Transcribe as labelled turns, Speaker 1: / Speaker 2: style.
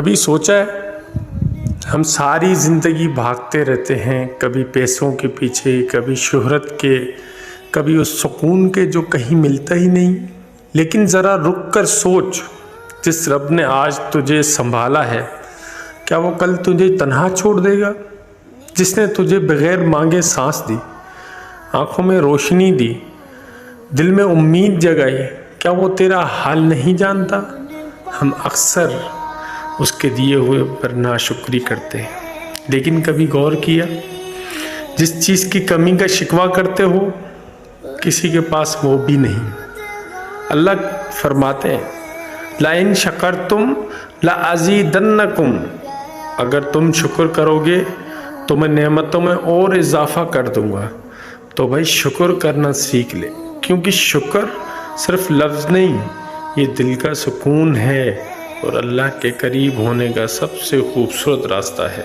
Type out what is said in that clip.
Speaker 1: کبھی سوچا ہے ہم ساری زندگی بھاگتے رہتے ہیں، کبھی پیسوں کے پیچھے، کبھی شہرت کے، کبھی اس سکون کے جو کہیں ملتا ہی نہیں. لیکن ذرا رک کر سوچ، جس رب نے آج تجھے سنبھالا ہے کیا وہ کل تجھے تنہا چھوڑ دے گا؟ جس نے تجھے بغیر مانگے سانس دی، آنکھوں میں روشنی دی، دل میں امید جگائی، کیا وہ تیرا حال نہیں جانتا؟ ہم اکثر اس کے دیے ہوئے پر ناشکری کرتے ہیں، لیکن کبھی غور کیا جس چیز کی کمی کا شکوہ کرتے ہو کسی کے پاس وہ بھی نہیں. اللہ فرماتے ہیں لَإِن شَكَرْتُمْ لَأَزِيدَنَّكُمْ، اگر تم شکر کرو گے تو میں نعمتوں میں اور اضافہ کر دوں گا. تو بھائی شکر کرنا سیکھ لے، کیونکہ شکر صرف لفظ نہیں، یہ دل کا سکون ہے اور اللہ کے قریب ہونے کا سب سے خوبصورت راستہ ہے.